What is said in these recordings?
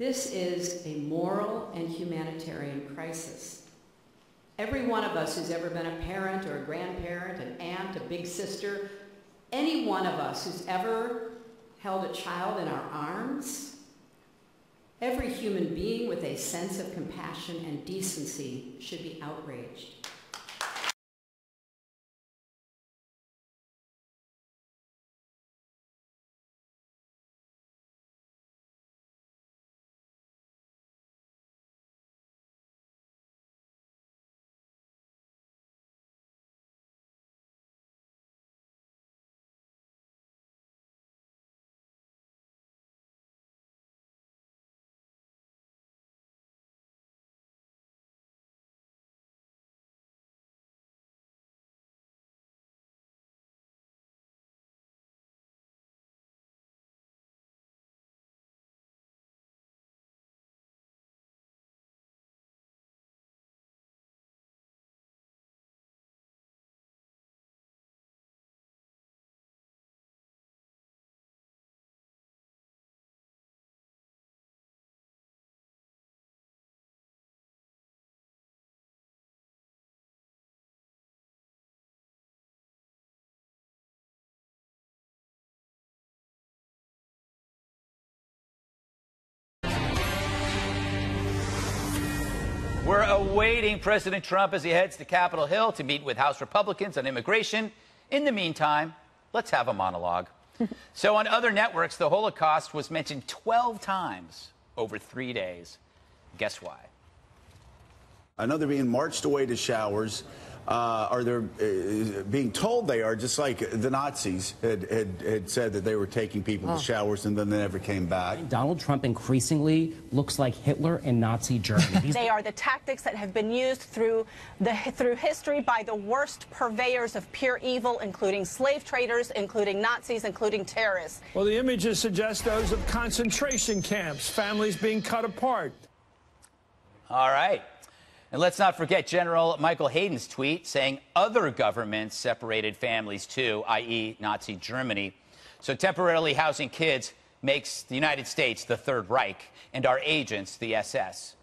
This is a moral and humanitarian crisis. Every one of us who's ever been a parent or a grandparent, an aunt, a big sister, any one of us who's ever held a child in our arms, every human being with a sense of compassion and decency should be outraged. We're awaiting President Trump as he heads to Capitol Hill to meet with House Republicans on immigration. In the meantime, let's have a monologue. So on other networks, the Holocaust was mentioned 12 times over 3 days. Guess why? I know they're being marched away to showers, or they're being told they are, just like the Nazis had said that they were taking people to showers and then they never came back. Donald Trump increasingly looks like Hitler in Nazi Germany. They are the tactics that have been used through history by the worst purveyors of pure evil, including slave traders, including Nazis, including terrorists. Well, the images suggest those of concentration camps, families being cut apart. All right. And let's not forget General Michael Hayden's tweet saying other governments separated families too, i.e. Nazi Germany. So temporarily housing kids makes the United States the Third Reich and our agents the SS.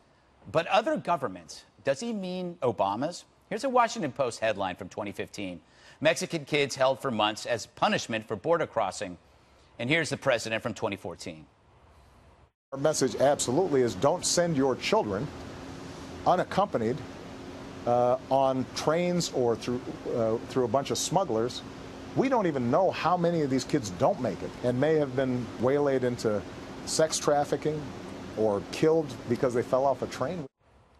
But other governments, does he mean Obama's? Here's a Washington Post headline from 2015. Mexican kids held for months as punishment for border crossing. And here's the president from 2014. Our message absolutely is don't send your children unaccompanied on trains or through a bunch of smugglers. We don't even know how many of these kids don't make it and may have been waylaid into sex trafficking or killed because they fell off a train.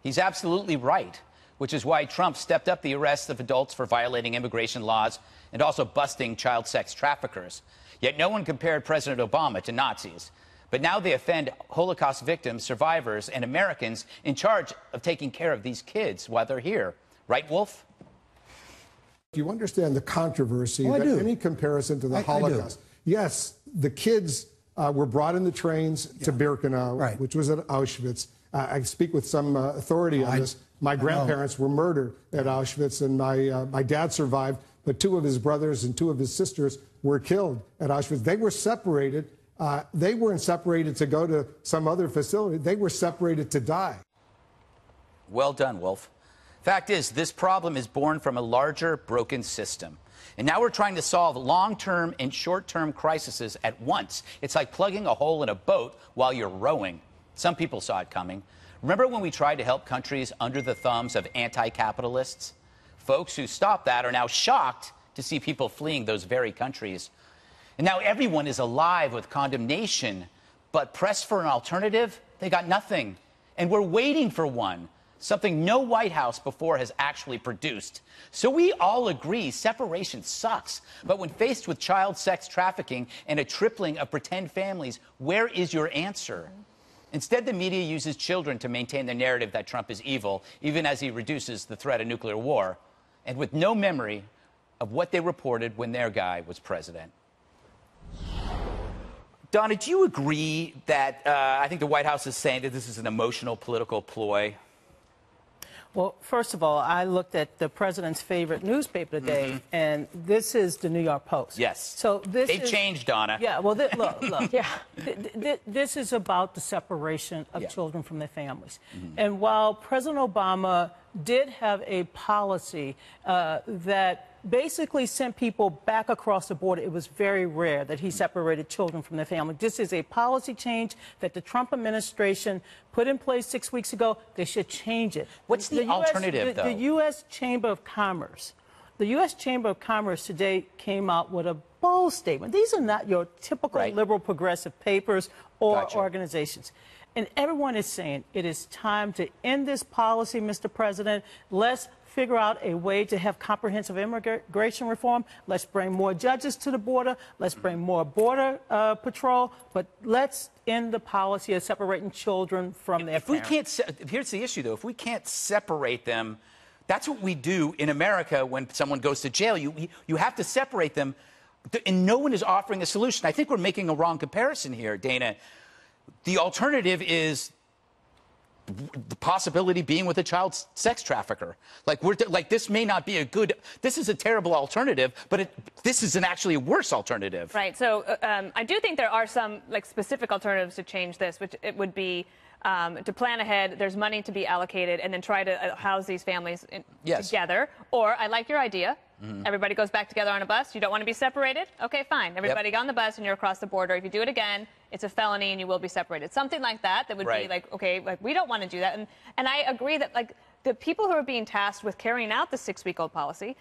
He's absolutely right, which is why Trump stepped up the arrests of adults for violating immigration laws and also busting child sex traffickers. Yet no one compared President Obama to Nazis. But now they offend Holocaust victims, survivors, and Americans in charge of taking care of these kids while they're here. Right, Wolf? You understand the controversy that any comparison to the Holocaust. Yes, the kids were brought in the trains to Birkenau, which was at Auschwitz. I speak with some authority on this. My grandparents were murdered at Auschwitz, and my dad survived, but 2 of his brothers and 2 of his sisters were killed at Auschwitz. They were separated. They weren't separated to go to some other facility. They were separated to die. Well done, Wolf. Fact is, this problem is born from a larger, broken system. And now we're trying to solve long-term and short-term crises at once. It's like plugging a hole in a boat while you're rowing. Some people saw it coming. Remember when we tried to help countries under the thumbs of anti-capitalists? Folks who stopped that are now shocked to see people fleeing those very countries. And now everyone is alive with condemnation, but pressed for an alternative, they got nothing. And we're waiting for one, something no White House before has actually produced. So we all agree separation sucks. But when faced with child sex trafficking and a tripling of pretend families, where is your answer? Instead, the media uses children to maintain the narrative that Trump is evil, even as he reduces the threat of nuclear war, and with no memory of what they reported when their guy was president. Donna, do you agree that I think the White House is saying that this is an emotional political ploy? Well, first of all, I looked at the president's favorite newspaper today, and this is the New York Post. Yes. So They've changed, Donna. Yeah, well, look. Yeah. This is about the separation of children from their families. And while President Obama did have a policy that basically sent people back across the border, it was very rare that he separated children from their family. This is a policy change that the Trump administration put in place 6 weeks ago. They should change it. What's the alternative, though? The U.S. Chamber of Commerce. The U.S. Chamber of Commerce today came out with a bold statement. These are not your typical liberal progressive papers or organizations. And everyone is saying it is time to end this policy, Mr. President. Let's figure out a way to have comprehensive immigration reform. Let's bring more judges to the border. Let's bring more border patrol. But let's end the policy of separating children from their parents. Here's the issue, though. If we can't separate them, that's what we do in America when someone goes to jail. You have to separate them, and no one is offering a solution. I think we're making a wrong comparison here, Dana. The alternative is the possibility being with a child sex trafficker. This may not be a good, this is a terrible alternative, but this is actually a worse alternative. Right. So I do think there are some specific alternatives to change this, which it would be to plan ahead. There's money to be allocated, and then try to house these families together. Or I like your idea. Everybody goes back together on a bus. You don't want to be separated? Okay, fine. Everybody on the bus, and you're across the border. If you do it again, it's a felony, and you will be separated. Something like that. That would be okay, we don't want to do that. And I agree that the people who are being tasked with carrying out the 6-week-old policy,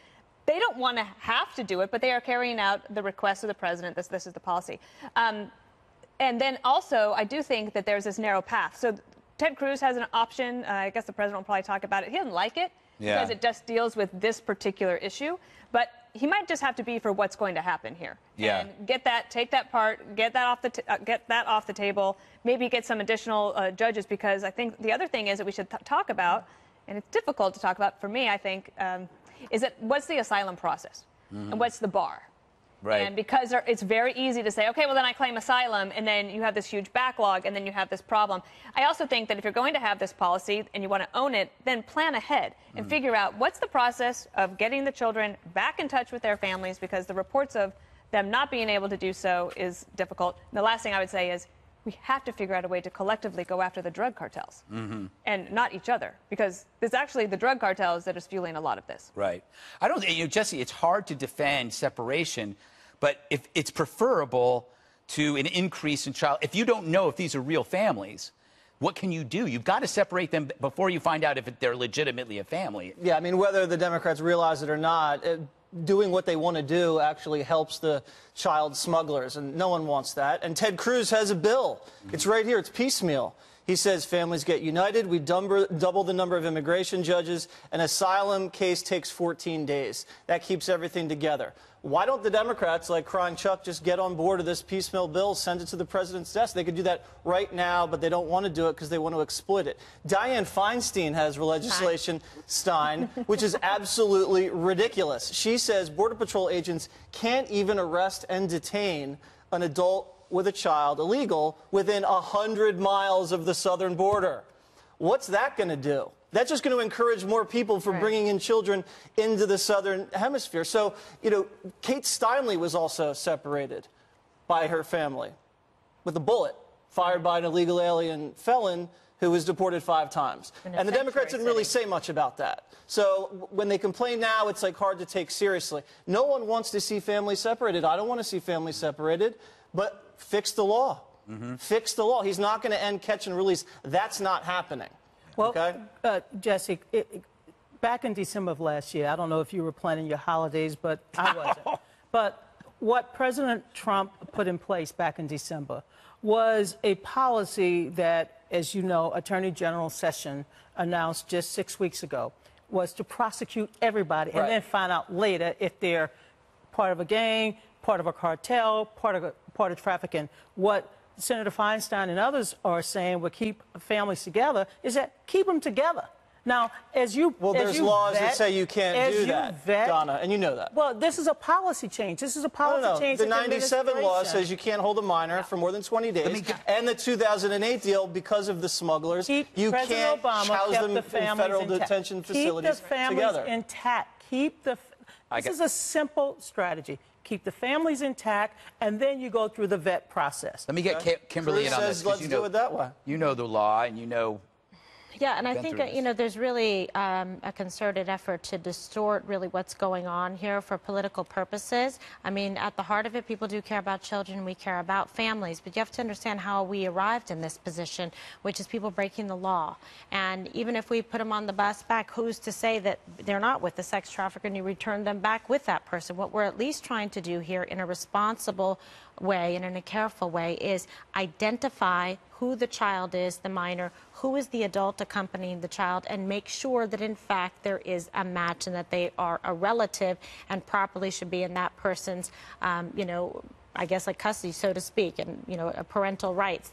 they don't want to have to do it, but they are carrying out the request of the president. This is the policy. And then also, I do think that there's this narrow path. So Ted Cruz has an option. I guess the president will probably talk about it. He doesn't like it. Because it just deals with this particular issue. But he might just have to be for what's going to happen here. Yeah. And take that part, get that off the table, maybe get some additional judges, because I think the other thing is that we should talk about, and it's difficult to talk about for me, I think, is that what's the asylum process? And what's the bar? Right. And because it's very easy to say, okay, well, then I claim asylum, and then you have this huge backlog, and then you have this problem. I also think that if you're going to have this policy and you want to own it, then plan ahead and figure out what's the process of getting the children back in touch with their families, because the reports of them not being able to do so is difficult. And the last thing I would say is we have to figure out a way to collectively go after the drug cartels and not each other, because it's actually the drug cartels that is fueling a lot of this. Right. Jesse, it's hard to defend separation, but if it's preferable to an increase in child, if you don't know if these are real families, what can you do? You've got to separate them before you find out if they're legitimately a family. Yeah, I mean, whether the Democrats realize it or not, doing what they want to do actually helps the child smugglers, and no one wants that. And Ted Cruz has a bill. It's right here. It's piecemeal. He says families get united, we double the number of immigration judges, an asylum case takes 14 days. That keeps everything together. Why don't the Democrats, like Crying Chuck, just get on board with this piecemeal bill, send it to the president's desk? They could do that right now, but they don't want to do it because they want to exploit it. Dianne Feinstein has legislation, which is absolutely ridiculous. She says Border Patrol agents can't even arrest and detain an adult with a child illegal within 100 miles of the southern border. What's that going to do? That's just going to encourage more people for bringing in children into the southern hemisphere. So, Kate Steinle was also separated by her family with a bullet fired by an illegal alien felon who was deported 5 times. And the Democrats didn't really say much about that. So when they complain now, it's hard to take seriously. No one wants to see families separated. I don't want to see families separated, but fix the law. Fix the law. He's not going to end catch and release. That's not happening. Well, Jesse, back in December of last year, I don't know if you were planning your holidays, but I wasn't. But what President Trump put in place back in December was a policy that, as you know, Attorney General Sessions announced just 6 weeks ago, was to prosecute everybody and then find out later if they're part of a gang, part of a cartel, part of trafficking. What Senator Feinstein and others are saying will keep families together is that keep them together. Now, there's laws that say you can't do that, Donna, and you know that. Well, this is a policy change. This is a policy change. The 97 law says you can't hold a minor for more than 20 days. And the 2008 deal, because of the smugglers, you can't house them in federal detention facilities together. Keep the families intact. This is a simple strategy. Keep the families intact, and then you go through the vet process. Let me get Kimberly in on this. Let's do it that way. You know the law, and you know. Yeah, and I think, there's really a concerted effort to distort really what's going on here for political purposes. I mean, at the heart of it, people do care about children. We care about families. But you have to understand how we arrived in this position, which is people breaking the law. And even if we put them on the bus back, who's to say that they're not with the sex trafficker and you return them back with that person? What we're at least trying to do here in a responsible way and in a careful way is identify who the child is, the minor, who is the adult accompanying the child, and make sure that, in fact, there is a match and that they are a relative and properly should be in that person's, I guess like custody, so to speak, and, parental rights.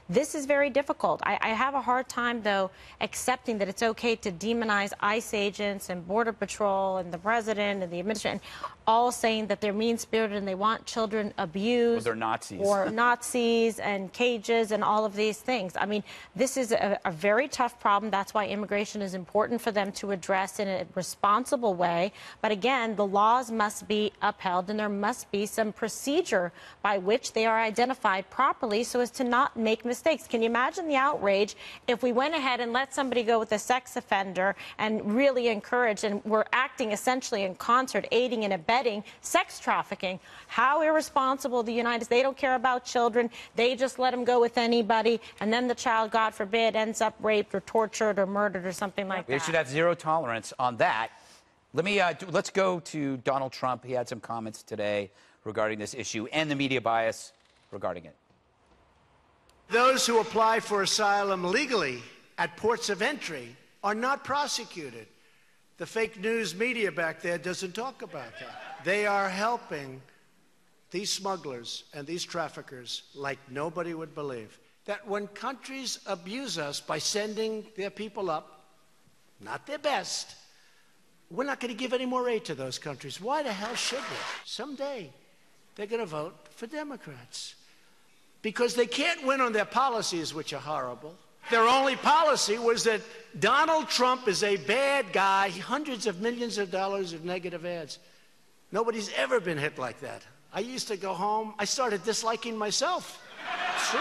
This is very difficult. I have a hard time, though, accepting that it's okay to demonize ICE agents and Border Patrol and the president and the administration, all saying that they're mean-spirited and they want children abused. Or they're Nazis. Or Nazis and cages and all of these things. I mean, this is a very tough problem. That's why immigration is important for them to address in a responsible way. But again, the laws must be upheld and there must be some procedure by which they are identified properly so as to not make mistakes. Can you imagine the outrage if we went ahead and let somebody go with a sex offender and really encouraged and were acting essentially in concert, aiding and abetting sex trafficking? How irresponsible the United States. They don't care about children. They just let them go with anybody, and then the child, God forbid, ends up raped or tortured or murdered or something like that. They should have zero tolerance on that. Let's go to Donald Trump. He had some comments today regarding this issue and the media bias regarding it. Those who apply for asylum legally at ports of entry are not prosecuted. The fake news media back there doesn't talk about that. They are helping these smugglers and these traffickers like nobody would believe. That when countries abuse us by sending their people up, not their best, we're not going to give any more aid to those countries. Why the hell should we? Someday they're going to vote for Democrats. Because they can't win on their policies, which are horrible. Their only policy was that Donald Trump is a bad guy, hundreds of millions of dollars of negative ads. Nobody's ever been hit like that. I used to go home, I started disliking myself. It's true.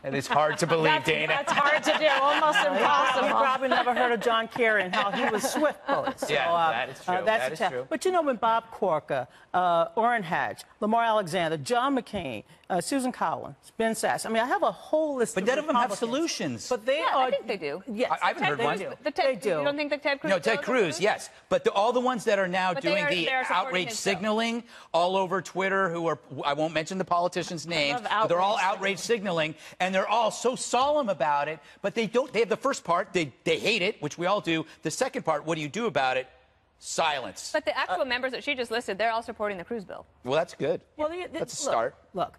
And it's hard to believe, Dana. That's hard to do, almost impossible. You probably never heard of John Kerry and how he was swift bullet. So, that is true. That is true. But when Bob Corker, Orrin Hatch, Lamar Alexander, John McCain, Susan Collins, Ben Sasse, I have a whole list but none of them have solutions. But they are. I think they do. Yes, I haven't heard one. They do. You don't think that Ted Cruz? No, Ted Cruz, yes. But all the ones that are now doing the outrage signaling all over Twitter, who are, I won't mention the politicians' names, but they're all outrage signaling, and they're all so solemn about it, but they have the first part, they hate it, which we all do. The second part, what do you do about it? Silence. But the actual members that she just listed, they're all supporting the Cruz bill. Well, that's good. Well, that's a start. Look,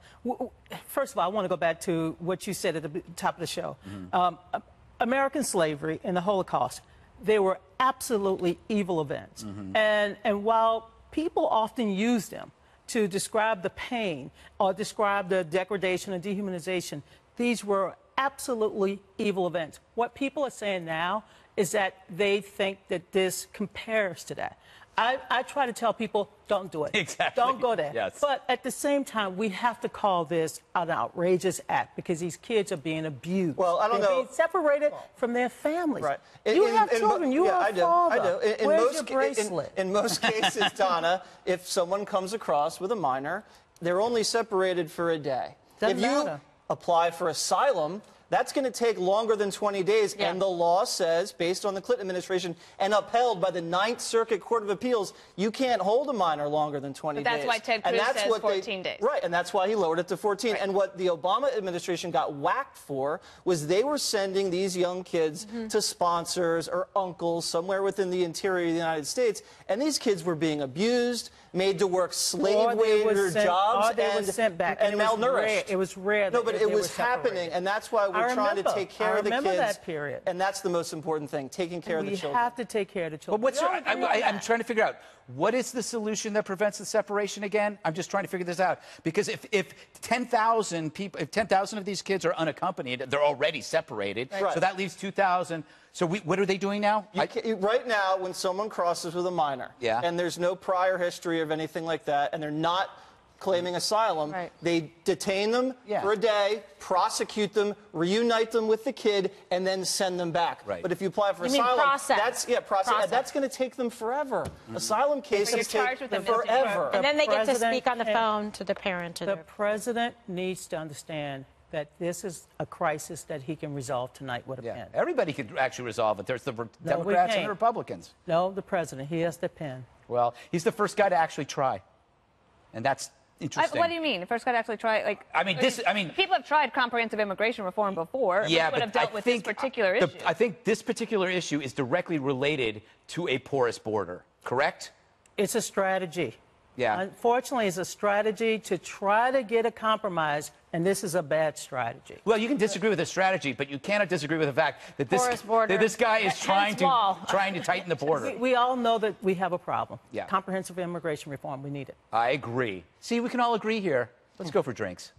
first of all, I want to go back to what you said at the top of the show. Mm-hmm. American slavery and the Holocaust, they were absolutely evil events. Mm-hmm. And while people often use them to describe the pain or describe the degradation and dehumanization, these were absolutely evil events. What people are saying now is that they think that this compares to that. I try to tell people, don't do it. Exactly. Don't go there. Yes. But at the same time, we have to call this an outrageous act because these kids are being abused. Well, I don't know. They're being separated from their families. Right. You have children. You are a father. I do. Where's your bracelet? In most cases, Donna, if someone comes across with a minor, they're only separated for a day. Doesn't if you matter. apply for asylum, that's going to take longer than 20 days, and the law says, based on the Clinton administration and upheld by the Ninth Circuit Court of Appeals, you can't hold a minor longer than 20 days. That's why Ted Cruz says 14 days. Right, and that's why he lowered it to 14. Right. And what the Obama administration got whacked for was they were sending these young kids to sponsors or uncles somewhere within the interior of the United States, and these kids were being abused, made to work slave-wage jobs, and malnourished. It was rare. No, but it was happening, and that's why we're trying to take care of the kids. I remember that period. And that's the most important thing, taking care of the children. We have to take care of the children. But I'm trying to figure out, what is the solution that prevents the separation again? I'm just trying to figure this out. Because if 10,000 people, if 10,000 of these kids are unaccompanied, they're already separated. Right. So that leaves 2,000. So what are they doing now? Right now, when someone crosses with a minor, and there's no prior history of anything like that, and they're not claiming asylum, they detain them for a day, prosecute them, reunite them with the kid, and then send them back. Right. But if you apply for asylum, that's going to take them forever. Asylum cases take forever. And then they get to speak on the phone to the parent. The president needs to understand that this is a crisis that he can resolve tonight with a pen. Everybody could actually resolve it. There's the Democrats and the Republicans. No, the president. He has the pen. Well, he's the first guy to actually try. And that's interesting. What do you mean? The first guy to actually try? People have tried comprehensive immigration reform before. Yeah, which would have dealt with this particular issue. I think this particular issue is directly related to a porous border, correct? It's a strategy. Yeah. Unfortunately, it's a strategy to try to get a compromise, and this is a bad strategy. Well, you can disagree with the strategy, but you cannot disagree with the fact that this guy is trying to tighten the border. We all know that we have a problem. Yeah. Comprehensive immigration reform, we need it. I agree. See, we can all agree here. Let's go for drinks.